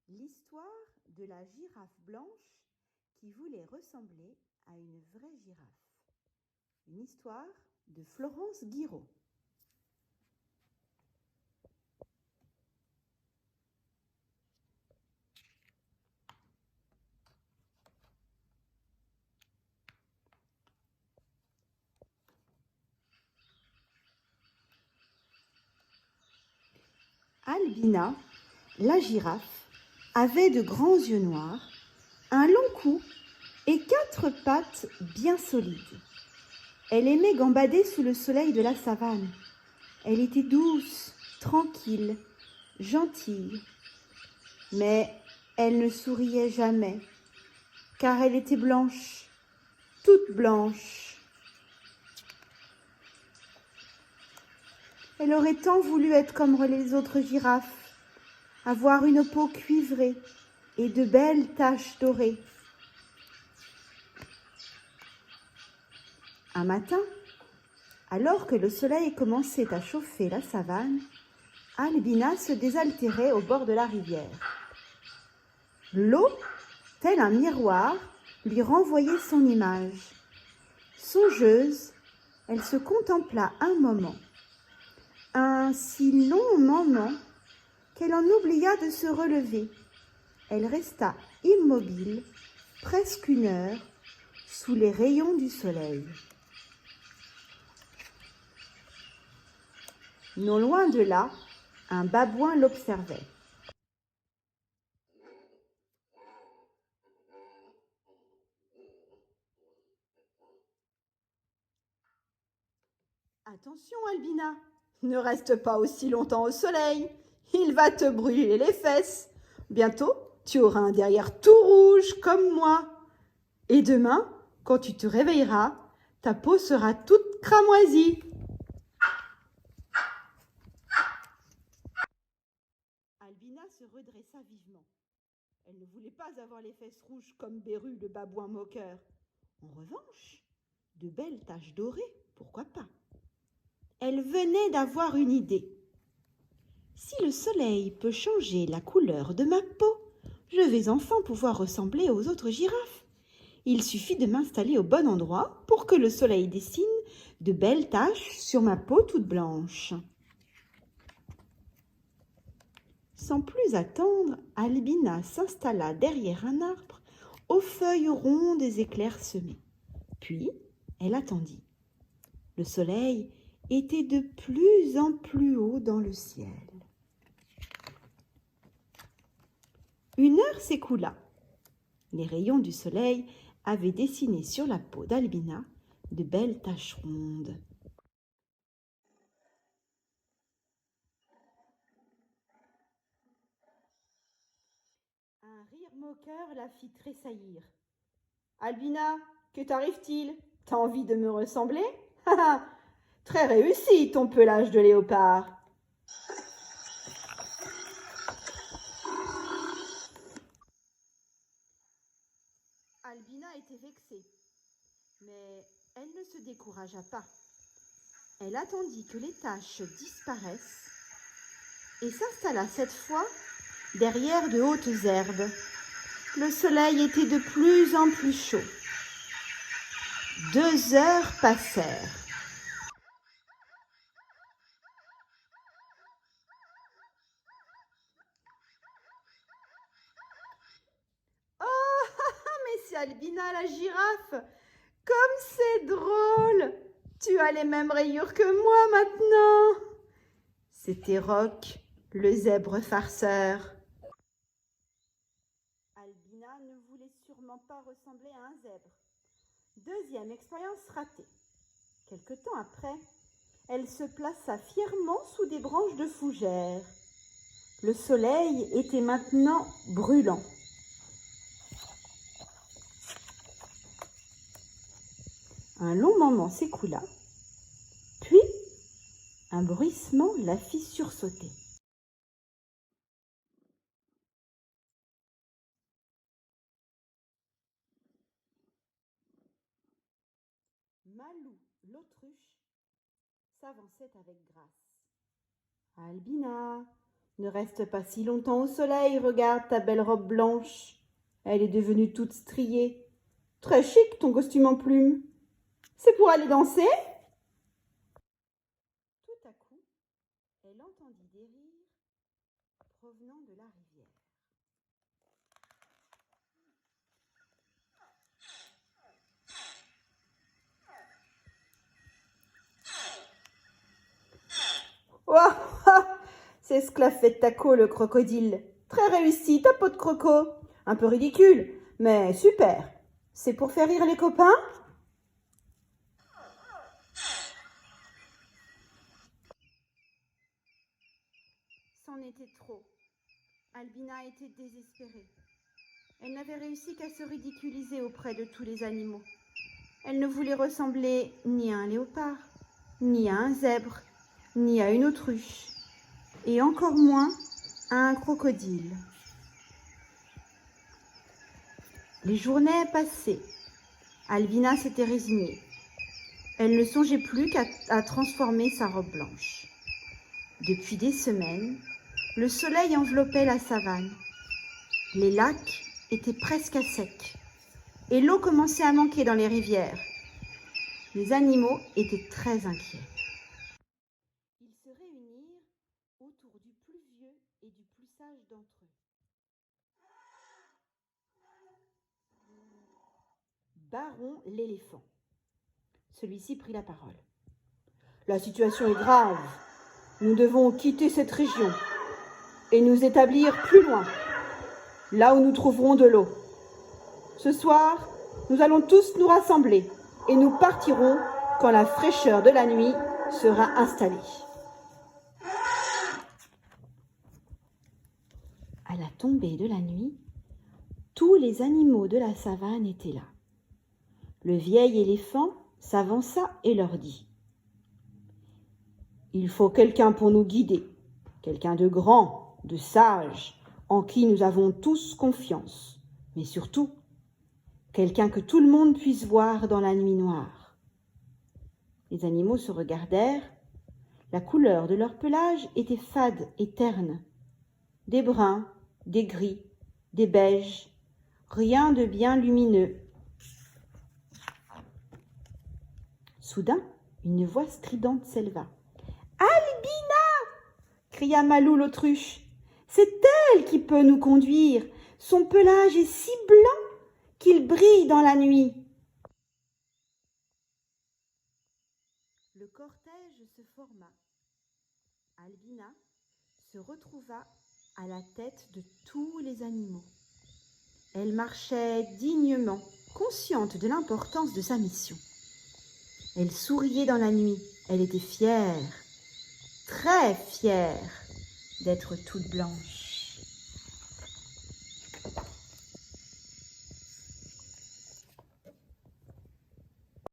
L'histoire de la girafe blanche qui voulait ressembler à une vraie girafe. Une histoire de Florence Guiraud. Albina, la girafe, avait de grands yeux noirs, un long cou et 4 pattes bien solides. Elle aimait gambader sous le soleil de la savane. Elle était douce, tranquille, gentille. Mais elle ne souriait jamais, car elle était blanche, toute blanche. Elle aurait tant voulu être comme les autres girafes, avoir une peau cuivrée et de belles taches dorées. Un matin, alors que le soleil commençait à chauffer la savane, Albina se désaltérait au bord de la rivière. L'eau, tel un miroir, lui renvoyait son image. Songeuse, elle se contempla un moment, un si long moment qu'elle en oublia de se relever. Elle resta immobile presque 1 heure sous les rayons du soleil. Non loin de là, un babouin l'observait. Attention, Albina, ne reste pas aussi longtemps au soleil. Il va te brûler les fesses. Bientôt, tu auras un derrière tout rouge comme moi. Et demain, quand tu te réveilleras, ta peau sera toute cramoisie. Albina se redressa vivement. Elle ne voulait pas avoir les fesses rouges comme Beru, le babouin moqueur. En revanche, de belles taches dorées, pourquoi pas? Elle venait d'avoir une idée. Si le soleil peut changer la couleur de ma peau, je vais enfin pouvoir ressembler aux autres girafes. Il suffit de m'installer au bon endroit pour que le soleil dessine de belles taches sur ma peau toute blanche. Sans plus attendre, Albina s'installa derrière un arbre aux feuilles rondes et clairsemées. Puis, elle attendit. Le soleil était de plus en plus haut dans le ciel. 1 heure s'écoula. Les rayons du soleil avaient dessiné sur la peau d'Albina de belles taches rondes. Un rire moqueur la fit tressaillir. « Albina, que t'arrive-t-il? T'as envie de me ressembler? Très réussi ton pelage de léopard. » Albina était vexée, mais elle ne se découragea pas. Elle attendit que les taches disparaissent et s'installa cette fois derrière de hautes herbes. Le soleil était de plus en plus chaud. 2 heures passèrent. Oh, mais c'est Albina la girafe! Comme c'est drôle! Tu as les mêmes rayures que moi maintenant! C'était Roc, le zèbre farceur. Albina ne voulait sûrement pas ressembler à un zèbre. 2e expérience ratée. Quelque temps après, elle se plaça fièrement sous des branches de fougères. Le soleil était maintenant brûlant. Un long moment s'écoula, puis un bruissement la fit sursauter. Malou, l'autruche, s'avançait avec grâce. « Albina, Ne reste pas si longtemps au soleil, regarde ta belle robe blanche. Elle est devenue toute striée. Très chic ton costume en plumes. C'est pour aller danser? Tout à coup, elle entendit des rires provenant de la rivière. Ouah, s'esclaffait Taco le crocodile. Très réussi, ta peau de croco. Un peu ridicule, mais super. C'est pour faire rire les copains? C'en était trop. Albina était désespérée. Elle n'avait réussi qu'à se ridiculiser auprès de tous les animaux. Elle ne voulait ressembler ni à un léopard, ni à un zèbre, ni à une autruche, et encore moins à un crocodile. Les journées passaient. Albina s'était résignée. Elle ne songeait plus qu'à transformer sa robe blanche. Depuis des semaines, le soleil enveloppait la savane. Les lacs étaient presque à sec et l'eau commençait à manquer dans les rivières. Les animaux étaient très inquiets. Ils se réunirent autour du plus vieux et du plus sage d'entre eux. Baron l'éléphant. Celui-ci prit la parole. La situation est grave. Nous devons quitter cette région et nous établir plus loin, là où nous trouverons de l'eau. Ce soir, nous allons tous nous rassembler et nous partirons quand la fraîcheur de la nuit sera installée. À la tombée de la nuit, tous les animaux de la savane étaient là. Le vieil éléphant s'avança et leur dit : « Il faut quelqu'un pour nous guider, quelqu'un de grand, de sage, en qui nous avons tous confiance, mais surtout, quelqu'un que tout le monde puisse voir dans la nuit noire. » Les animaux se regardèrent. La couleur de leur pelage était fade et terne. Des bruns, des gris, des beiges, rien de bien lumineux. Soudain, une voix stridente s'éleva. « Albina !» cria Malou l'autruche. « C'est elle qui peut nous conduire. Son pelage est si blanc qu'il brille dans la nuit. » Le cortège se forma. Albina se retrouva à la tête de tous les animaux. Elle marchait dignement, consciente de l'importance de sa mission. Elle souriait dans la nuit. Elle était fière, très fière d'être toute blanche.